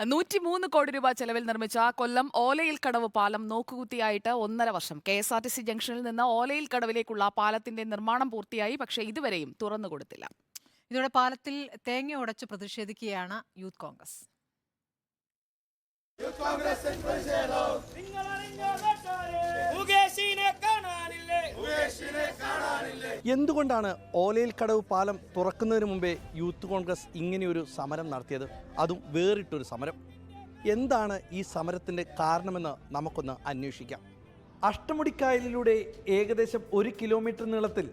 103 കോടി രൂപ ചെലവിൽ നിർമ്മിച്ച കൊല്ലം ഓലയിൽ കടവ് പാലം നോക്കുകുത്തിയായിട്ട് 1.5 വർഷം. KSRTC ജംഗ്ഷനിൽ നിന്ന് ഓലയിൽ കടവിലേക്കുള്ള പാലത്തിന്റെ നിർമ്മാണം പൂർത്തിയായി. പക്ഷേ ഇതുവരെയും തുറന്നുകൊടുത്തില്ല. ഇതോടെ പാലത്തിൽ തേങ്ങ ഉടച്ച് പ്രതിഷേധിക്കുകയാണ് യൂത്ത് കോൺഗ്രസ്. എന്തുകൊണ്ടാണ് ഓലയിൽ കടവ് പാലം തുറക്കുന്നതിന് മുമ്പേ യൂത്ത് കോൺഗ്രസ് ഇങ്ങനെയൊരു സമരം നടത്തിയത്? അതും വേറിട്ടൊരു സമരം. എന്താണ് ഈ സമരത്തിൻ്റെ കാരണമെന്ന് നമുക്കൊന്ന് അന്വേഷിക്കാം. അഷ്ടമുടിക്കായലിലൂടെ ഏകദേശം 1 കിലോമീറ്റർ നീളത്തിൽ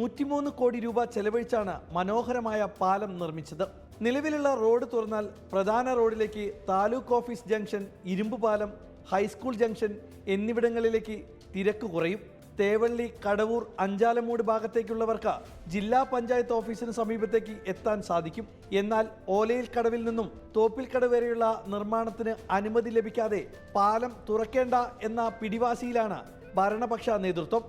103 കോടി രൂപ ചെലവഴിച്ചാണ് മനോഹരമായ പാലം നിർമ്മിച്ചത്. നിലവിലുള്ള റോഡ് തുറന്നാൽ പ്രധാന റോഡിലേക്ക് താലൂക്ക് ഓഫീസ് ജംഗ്ഷൻ, ഇരുമ്പുപാലം, ഹൈസ്കൂൾ ജംഗ്ഷൻ എന്നിവിടങ്ങളിലേക്ക് തിരക്ക് കുറയും. തേവള്ളി, കടവൂർ, അഞ്ചാലമൂട് ഭാഗത്തേക്കുള്ളവർക്ക് ജില്ലാ പഞ്ചായത്ത് ഓഫീസിന് സമീപത്തേക്ക് എത്താൻ സാധിക്കും. എന്നാൽ ഓലയിൽ കടവിൽ നിന്നും തോപ്പിൽ കടവ് വരെയുള്ള നിർമ്മാണത്തിന് അനുമതി ലഭിക്കാതെ പാലം തുറക്കേണ്ട എന്ന പിടിവാശിയിലാണ് ഭരണപക്ഷ നേതൃത്വം.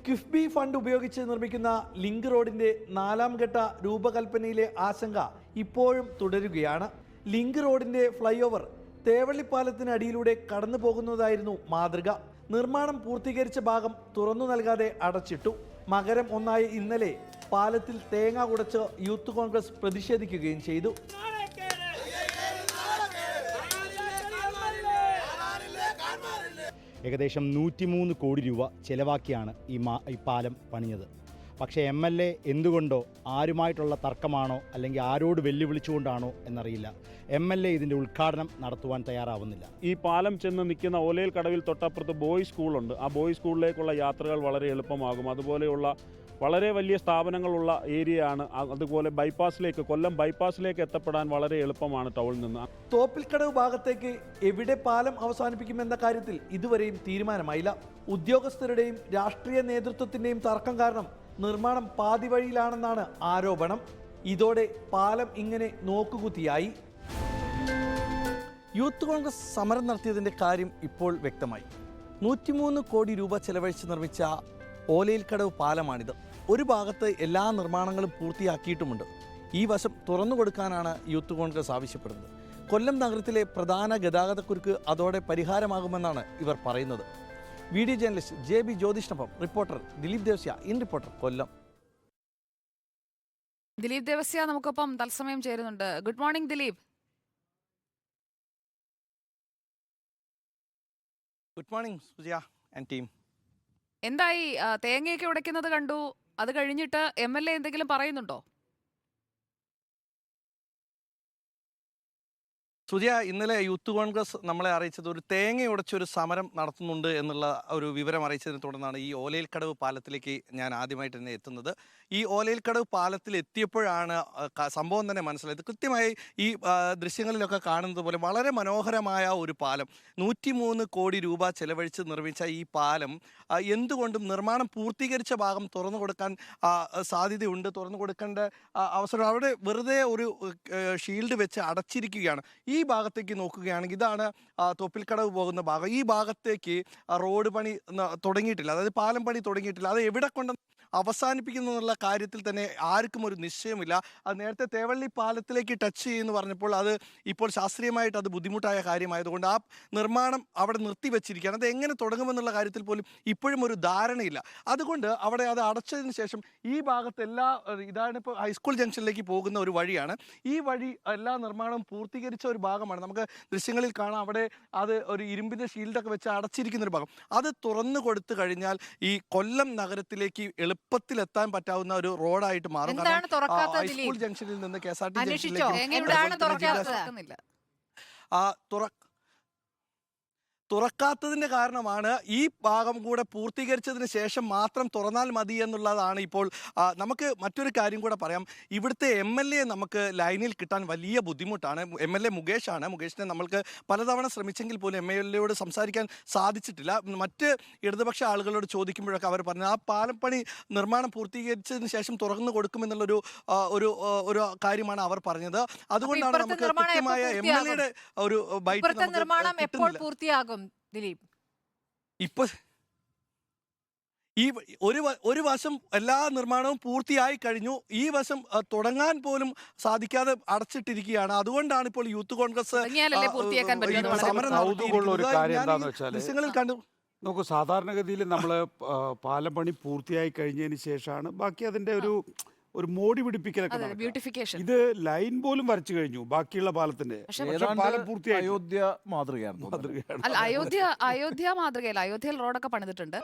കിഫ്ബി ഫണ്ട് ഉപയോഗിച്ച് നിർമ്മിക്കുന്ന ലിങ്ക് റോഡിന്റെ 4ാം ഘട്ട രൂപകൽപ്പനയിലെ ആശങ്ക ഇപ്പോഴും തുടരുകയാണ്. ലിങ്ക് റോഡിന്റെ ഫ്ലൈ ഓവർ തേവള്ളിപ്പാലത്തിന് അടിയിലൂടെ കടന്നു പോകുന്നതായിരുന്നു മാതൃക. നിർമ്മാണം പൂർത്തീകരിച്ച ഭാഗം തുറന്നു നൽകാതെ അടച്ചിട്ടു. മകരം 1 ഇന്നലെ പാലത്തിൽ തേങ്ങ ഉടച്ച് യൂത്ത് കോൺഗ്രസ് പ്രതിഷേധിക്കുകയും ചെയ്തു. ഏകദേശം 103 കോടി രൂപ ചെലവാക്കിയാണ് ഈ പാലം പണിഞ്ഞത്. പക്ഷേ MLA എന്തുകൊണ്ടോ, ആരുമായിട്ടുള്ള തർക്കമാണോ അല്ലെങ്കിൽ ആരോട് വെല്ലുവിളിച്ചുകൊണ്ടാണോ എന്നറിയില്ല, MLA ഇതിൻ്റെ ഉദ്ഘാടനം നടത്തുവാൻ തയ്യാറാവുന്നില്ല. ഈ പാലം ചെന്ന് നിൽക്കുന്ന ഓലയിൽ കടവിൽ തൊട്ടപ്പുറത്ത് ബോയ്സ് സ്കൂളുണ്ട്. ആ ബോയ്സ് സ്കൂളിലേക്കുള്ള യാത്രകൾ വളരെ എളുപ്പമാകും. അതുപോലെയുള്ള വളരെ വലിയ സ്ഥാപനങ്ങളുള്ള ഏരിയയാണ്. അതുപോലെ ബൈപ്പാസിലേക്ക്, കൊല്ലം ബൈപ്പാസിലേക്ക് എത്തപ്പെടാൻ വളരെ എളുപ്പമാണ് ടൗണിൽ നിന്ന്. തോപ്പിൽക്കടവ് ഭാഗത്തേക്ക് എവിടെ പാലം അവസാനിപ്പിക്കുമെന്ന കാര്യത്തിൽ ഇതുവരെയും തീരുമാനമായില്ല. ഉദ്യോഗസ്ഥരുടെയും രാഷ്ട്രീയ നേതൃത്വത്തിന്റെയും തർക്കം കാരണം നിർമ്മാണം പാതി വഴിയിലാണെന്നാണ് ആരോപണം. ഇതോടെ പാലം ഇങ്ങനെ നോക്കുകുത്തിയായി. യൂത്ത് കോൺഗ്രസ് സമരം നടത്തിയതിൻ്റെ കാര്യം ഇപ്പോൾ വ്യക്തമായി. 103 കോടി രൂപ ചെലവഴിച്ച് നിർമ്മിച്ച ഓലയിൽ കടവ് പാലമാണിത്. ഒരു ഭാഗത്ത് എല്ലാ നിർമ്മാണങ്ങളും പൂർത്തിയാക്കിയിട്ടുമുണ്ട്. ഈ വശം തുറന്നു കൊടുക്കാനാണ് യൂത്ത് കോൺഗ്രസ് ആവശ്യപ്പെടുന്നത്. കൊല്ലം നഗരത്തിലെ പ്രധാന ഗതാഗതക്കുരുക്ക് അതോടെ പരിഹാരമാകുമെന്നാണ് ഇവർ പറയുന്നത്. വീഡിയോ ജേർണലിസ്റ്റ് JB ജ്യോതിഷിനൊപ്പം reporter Dileep Devasya, in reporter, Kollam. Dileep Devasya നമുക്കൊപ്പം തത്സമയം ചേരുന്നുണ്ട്. Good morning Dileep. Good morning Sujaya and team. എന്തായി? തേങ്ങയൊക്കെ ഉടയ്ക്കുന്നത് കണ്ടു. അത് കഴിഞ്ഞിട്ട് MLA എന്തെങ്കിലും പറയുന്നുണ്ടോ? സുജയ, ഇന്നലെ യൂത്ത് കോൺഗ്രസ് നമ്മളെ അറിയിച്ചത് ഒരു തേങ്ങ ഉടച്ചൊരു സമരം നടത്തുന്നുണ്ട് എന്നുള്ള ഒരു വിവരം അറിയിച്ചതിനെ തുടർന്നാണ് ഈ ഓലയിൽ കടവ് പാലത്തിലേക്ക് ഞാൻ ആദ്യമായിട്ട് തന്നെ എത്തുന്നത്. ഈ ഓലയിൽ കടവ് പാലത്തിൽ എത്തിയപ്പോഴാണ് സംഭവം തന്നെ മനസ്സിലായത്. കൃത്യമായി ഈ ദൃശ്യങ്ങളിലൊക്കെ കാണുന്നത് പോലെ വളരെ മനോഹരമായ ഒരു പാലം, 103 കോടി രൂപ ചെലവഴിച്ച് നിർമ്മിച്ച ഈ പാലം എന്തുകൊണ്ടും നിർമ്മാണം പൂർത്തീകരിച്ച ഭാഗം തുറന്നു കൊടുക്കാൻ സാധ്യതയുണ്ട്. തുറന്നു കൊടുക്കേണ്ട അവസരം അവിടെ വെറുതെ ഒരു ഷീൽഡ് വെച്ച് അടച്ചിരിക്കുകയാണ്. ഈ ഭാഗത്തേക്ക് നോക്കുകയാണെങ്കിൽ ഇതാണ് തോപ്പിൽക്കടവ് പോകുന്ന ഭാഗം. ഈ ഭാഗത്തേക്ക് റോഡ് പണി തുടങ്ങിയിട്ടില്ല, അതായത് പാലം പണി തുടങ്ങിയിട്ടില്ല. അത് എവിടെ കൊണ്ട് അവസാനിപ്പിക്കുന്നു എന്നുള്ള കാര്യത്തിൽ തന്നെ ആർക്കും ഒരു നിശ്ചയമില്ല. അത് നേരത്തെ തേവള്ളി പാലത്തിലേക്ക് ടച്ച് ചെയ്യുമെന്ന് പറഞ്ഞപ്പോൾ അത് ഇപ്പോൾ ശാസ്ത്രീയമായിട്ട് അത് ബുദ്ധിമുട്ടായ കാര്യമായതുകൊണ്ട് ആ നിർമ്മാണം അവിടെ നിർത്തിവെച്ചിരിക്കുകയാണ്. അത് എങ്ങനെ തുടങ്ങുമെന്നുള്ള കാര്യത്തിൽ പോലും ഇപ്പോഴും ഒരു ധാരണയില്ല. അതുകൊണ്ട് അവിടെ അത് അടച്ചതിന് ശേഷം ഈ ഭാഗത്ത് ഇതാണ് ഇപ്പോൾ ഹൈസ്കൂൾ ജംഗ്ഷനിലേക്ക് പോകുന്ന ഒരു വഴിയാണ്. ഈ വഴി എല്ലാ നിർമ്മാണവും പൂർത്തീകരിച്ച ഒരു ഭാഗമാണ്. നമുക്ക് ദൃശ്യങ്ങളിൽ കാണാം, അവിടെ അത് ഒരു ഇരുമ്പിൻ്റെ ഷീൽഡൊക്കെ വെച്ച് അടച്ചിരിക്കുന്ന ഒരു ഭാഗം. അത് തുറന്നു കൊടുത്തു കഴിഞ്ഞാൽ ഈ കൊല്ലം നഗരത്തിലേക്ക് എളുപ്പത്തിലെത്താൻ പറ്റാവുന്ന ഒരു റോഡായിട്ട് മാറും. ഹൈസ്കൂൾ ജംഗ്ഷനിൽ നിന്ന് KSRTC ജംഗ്ഷനിലേക്ക് തുറക്കാത്തതിൻ്റെ കാരണമാണ് ഈ ഭാഗം കൂടെ പൂർത്തീകരിച്ചതിന് ശേഷം മാത്രം തുറന്നാൽ മതി എന്നുള്ളതാണ്. ഇപ്പോൾ നമുക്ക് മറ്റൊരു കാര്യം കൂടെ പറയാം. ഇവിടുത്തെ MLA നമുക്ക് ലൈനിൽ കിട്ടാൻ വലിയ ബുദ്ധിമുട്ടാണ്. MLA മുകേഷാണ്. മുകേഷിനെ നമ്മൾക്ക് പലതവണ ശ്രമിച്ചെങ്കിൽ പോലും MLAയോട് സംസാരിക്കാൻ സാധിച്ചിട്ടില്ല. മറ്റ് ഇടതുപക്ഷ ആളുകളോട് ചോദിക്കുമ്പോഴൊക്കെ അവർ പറഞ്ഞു ആ പാലം പണി നിർമ്മാണം പൂർത്തീകരിച്ചതിന് ശേഷം തുറന്നു കൊടുക്കുമെന്നുള്ളൊരു ഒരു കാര്യമാണ് അവർ പറഞ്ഞത്. അതുകൊണ്ടാണ് നമുക്ക് കൃത്യമായ MLAയുടെ ഒരു ബൈറ്റ് നിർമ്മാണം എപ്പോൾ പൂർത്തിയാകും ദിലീപ്? ഇപ്പോൾ ഈ ഒരു വശം എല്ലാ നിർമ്മാണവും പൂർത്തിയായി കഴിഞ്ഞു, ഈ വശം തുടങ്ങാൻ പോലും സാധിക്കാതെ അടച്ചിട്ടിരിക്കുകയാണ്. അതുകൊണ്ടാണ് ഇപ്പോൾ യൂത്ത് കോൺഗ്രസ് തുടങ്ങിയാലല്ലേ പൂർത്തിയാക്കാൻ പറ്റൂ, അത് വളരെ സമരം കൗതുകമുള്ള ഒരു കാര്യം ഞാൻ ഈ എന്താണെന്ന് വെച്ചാൽ ദൃശ്യങ്ങളിൽ കണ്ടു. നമുക്ക് സാധാരണഗതിയിൽ നമ്മൾ പാലം പണി പൂർത്തിയായി കഴിഞ്ഞതിന് ശേഷമാണ് ബാക്കി അതിൻ്റെ ഒരു മോടി പിടിപ്പിക്കലൊക്കെ നടക്കുക. ബ്യൂട്ടിഫിക്കേഷൻ. ഇത് ലൈൻ പോലും വരച്ചു കഴിഞ്ഞു ബാക്കിയുള്ള പാലത്തിന്റെ. പക്ഷേ പാലം പൂർത്തിയായി. അയോധ്യ മാതൃകയാണ് മാതൃകയാണ്. അല്ല, അയോധ്യ മാതൃകയല്ല, അയോധ്യയിൽ റോഡൊക്കെ പണിതിട്ടുണ്ട്.